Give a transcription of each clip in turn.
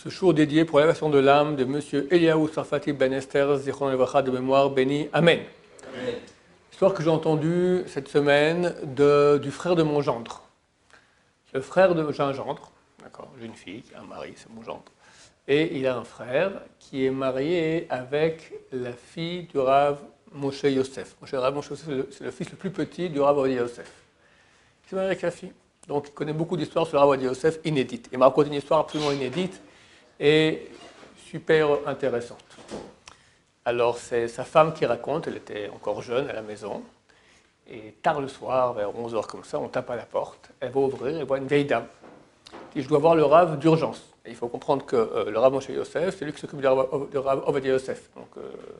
Ce jour dédié pour l'élévation de l'âme de M. Eliaou Sarfati Ben Esther, Zichron Levacha de mémoire, béni. Amen. Amen. Histoire que j'ai entendue cette semaine du frère de mon gendre. Le frère de j'ai un gendre, d'accord, j'ai une fille, un mari, c'est mon gendre. Et il a un frère qui est marié avec la fille du Rav Moshe Yosef. Rav Moshe Yosef, c'est le fils le plus petit du Rav Ovadia Yosef. Il s'est marié avec la fille. Donc il connaît beaucoup d'histoires sur le Rav Ovadia Yosef inédites. Il m'a raconté une histoire absolument inédite et super intéressante. Alors c'est sa femme qui raconte, elle était encore jeune à la maison. Et tard le soir, vers 11h comme ça, on tape à la porte. Elle va ouvrir, elle voit une vieille dame. Elle dit, je dois voir le Rav d'urgence. Et il faut comprendre que le Rav Moshe Yosef, c'est lui qui s'occupe du Rav Ovadia Yosef. Donc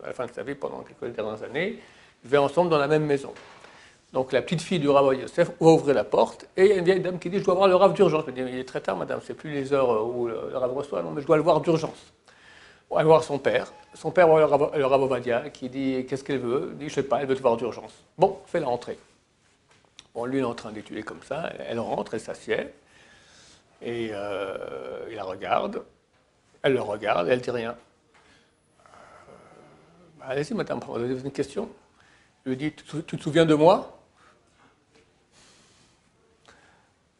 à la fin de sa vie, pendant quelques dernières années, ils vivaient ensemble dans la même maison. Donc la petite fille du Rav Ovadia Yosef va ouvrir la porte et il y a une vieille dame qui dit, je dois voir le Rav d'urgence. Je dis, il est très tard madame, c'est plus les heures où le Rav reçoit, non mais je dois le voir d'urgence. On va voir son père. Son père voit le Rav Ovadia qui dit, qu'est-ce qu'elle veut? Il dit, je sais pas, elle veut te voir d'urgence. Bon, fais-la rentrer. Bon, lui il est en train d'étudier comme ça, elle rentre, elle s'assied. Et il la regarde, elle le regarde, elle ne dit rien. Allez-y, madame, vous avez une question? Il lui dit, tu te souviens de moi?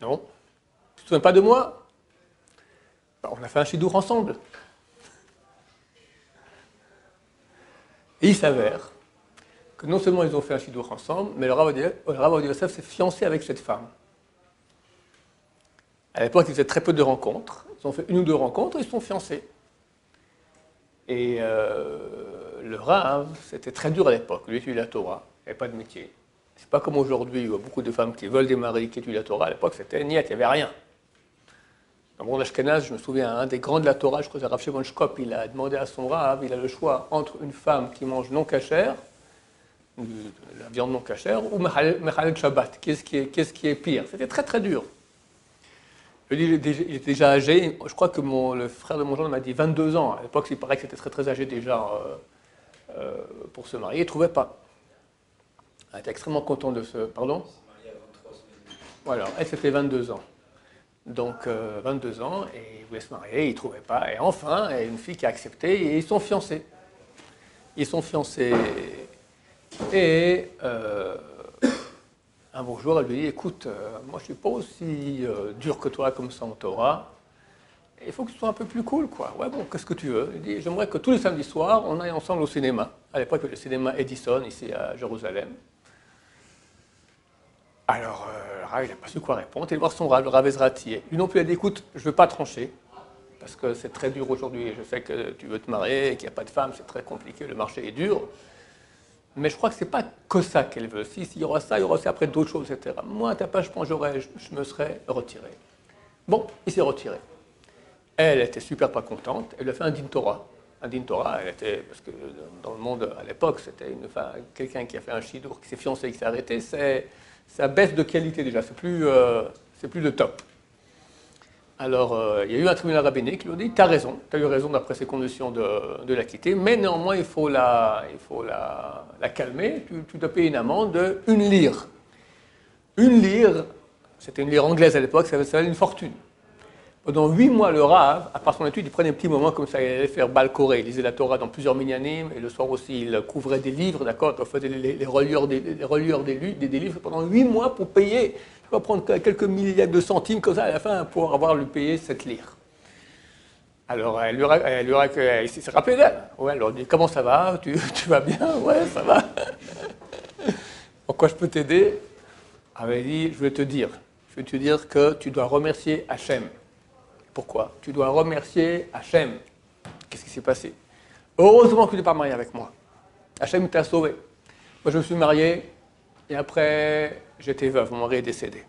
Non. Tu ne te souviens pas de moi? On a fait un chidour ensemble. Et il s'avère que non seulement ils ont fait un chidour ensemble, mais le Rav Ovadia Yosef s'est fiancé avec cette femme. À l'époque, ils faisaient très peu de rencontres. Ils ont fait une ou deux rencontres et ils se sont fiancés. Et le Rav, c'était très dur à l'époque. Lui étudiait la Torah, il n'y avait pas de métier. C'est pas comme aujourd'hui, où il y a beaucoup de femmes qui veulent des maris qui étudient la Torah. À l'époque, c'était niet, il n'y avait rien. Dans le monde ashkénaze, je me souviens, un des grands de la Torah, je crois que c'est Rav Shimon Shkop, il a demandé à son Rav, il a le choix entre une femme qui mange non cachère, la viande non cachère, ou Mechalel Shabbat. Qu'est-ce qui est pire? C'était très très dur. Il était déjà âgé, je crois que le frère de mon gendre m'a dit 22 ans. À l'époque, il paraît que c'était très très âgé déjà pour se marier. Il ne trouvait pas. Elle était extrêmement contente de se... Pardon? Voilà, elle c'était 22 ans. Donc 22 ans, et il voulait se marier, il ne trouvait pas. Et enfin, il y a une fille qui a accepté et ils sont fiancés. Ils sont fiancés. Et... un beau jour, elle lui dit, écoute, moi je ne suis pas aussi dur que toi comme ça en Torah, il faut que tu sois un peu plus cool, quoi. Ouais, bon, qu'est-ce que tu veux? Il dit, j'aimerais que tous les samedis soirs, on aille ensemble au cinéma. À l'époque, il y avait le cinéma Edison, ici à Jérusalem. Alors, le Rav, il n'a pas su quoi répondre. Il est voir son Rav, le Rav Ezrati. Lui non plus, il a dit, écoute, je ne veux pas trancher, parce que c'est très dur aujourd'hui. Je sais que tu veux te marier, qu'il n'y a pas de femme, c'est très compliqué, le marché est dur. Mais je crois que ce n'est pas que ça qu'elle veut. S'il y aura ça, il y aura aussi après d'autres choses, etc. Moi, à ta place, je pense que je me serais retiré. Bon, il s'est retiré. Elle était super pas contente. Elle lui a fait un din Torah. Un din Torah, elle était, parce que dans le monde à l'époque, c'était quelqu'un qui a fait un shidour, qui s'est fiancé, qui s'est arrêté, ça baisse de qualité déjà. C'est plus le top. Alors, il y a eu un tribunal rabbinique qui lui a dit, tu as raison, tu as eu raison d'après ces conditions de la quitter, mais néanmoins, il faut la calmer, tu dois payer une amende de 1 lire. 1 lire, c'était une lire anglaise à l'époque, ça valait une fortune. Pendant 8 mois, le Rav, à part son étude, il prenait un petit moment comme ça, il allait faire Balkoré, il lisait la Torah dans plusieurs minyanim, et le soir aussi, il couvrait des livres, d'accord, il faisait les relieurs des livres pendant 8 mois pour payer. Il va prendre quelques milliers de centimes comme ça à la fin pour avoir lui payé cette lire. Alors, il s'est rappelé d'elle. Ouais, elle leur dit, comment ça va? Tu vas bien? Ouais, ça va. En quoi je peux t'aider? Elle m'a dit, je vais te dire que tu dois remercier Hachem. Pourquoi? Tu dois remercier Hachem. Qu'est-ce qui s'est passé? Heureusement que tu n'es pas marié avec moi. Hachem t'a sauvé. Moi, je me suis marié et après, j'étais veuve. Mon mari est décédé.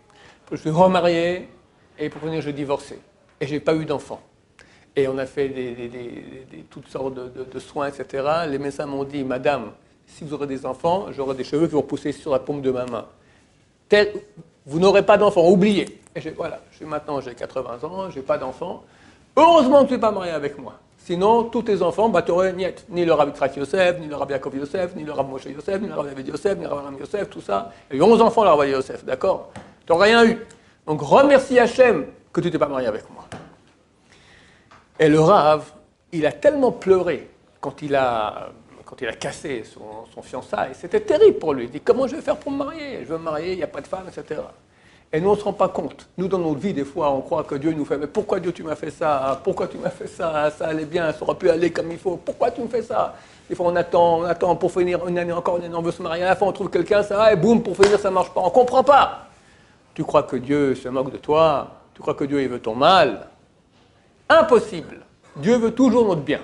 Je suis remarié et pour venir, je divorçais. Et je n'ai pas eu d'enfant. Et on a fait toutes sortes de soins, etc. Les médecins m'ont dit, madame, si vous aurez des enfants, j'aurai des cheveux qui vont pousser sur la paume de ma main. Vous n'aurez pas d'enfants, oubliez. Et voilà, maintenant j'ai 80 ans, je n'ai pas d'enfants. Heureusement que tu n'es pas marié avec moi. Sinon, tous tes enfants, tu n'aurais ni le Rabbi Yitzhak Yosef, ni le Rabbi Yaakov Yosef, ni le Rabbi Moshe Yosef, ni le Rabbi David Yosef, ni le Rabbi Ram Yosef, tout ça. Il y a eu 11 enfants, le Rabbi Yosef, d'accord? Tu n'aurais rien eu. Donc remercie Hachem que tu t'es pas marié avec moi. Et le Rav, il a tellement pleuré quand il a cassé son fiançailles. C'était terrible pour lui. Il dit, comment je vais faire pour me marier? Je veux me marier, il n'y a pas de femme, etc. Et nous, on ne se rend pas compte. Nous, dans notre vie, des fois, on croit que Dieu nous fait, mais pourquoi Dieu, tu m'as fait ça? Pourquoi tu m'as fait ça? Ça allait bien, ça aurait pu aller comme il faut. Pourquoi tu me fais ça? Des fois, on attend pour finir une année encore, on veut se marier. À la fin, on trouve quelqu'un, ça va, et boum, pour finir, ça ne marche pas. On ne comprend pas. Tu crois que Dieu se moque de toi? Tu crois que Dieu, il veut ton mal? Impossible. Dieu veut toujours notre bien.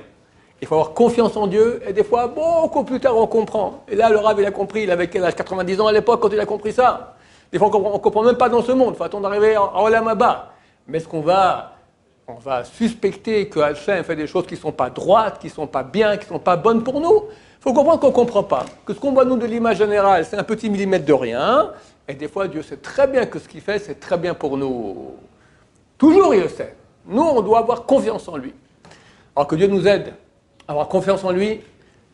Il faut avoir confiance en Dieu, et des fois, beaucoup plus tard, on comprend. Et là, le Rav, il a compris, il avait quel âge? 90 ans à l'époque, quand il a compris ça. Des fois, on ne comprend même pas dans ce monde. Il faut attendre d'arriver en Olam Haba. Mais est-ce qu'on va suspecter que Hachem fait des choses qui ne sont pas droites, qui ne sont pas bien, qui ne sont pas bonnes pour nous? Il faut comprendre qu'on ne comprend pas. Que ce qu'on voit, nous, de l'image générale, c'est un petit millimètre de rien. Et des fois, Dieu sait très bien que ce qu'il fait, c'est très bien pour nous. Toujours, il le sait. Nous, on doit avoir confiance en lui. Alors que Dieu nous aide à avoir confiance en lui,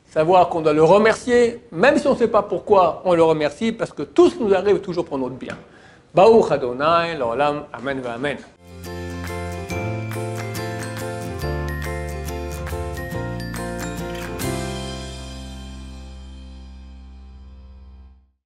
savoir qu'on doit le remercier, même si on ne sait pas pourquoi on le remercie, parce que tout ce qui nous arrive est toujours pour notre bien. Baruch Adonai, l'olam, amen, amen.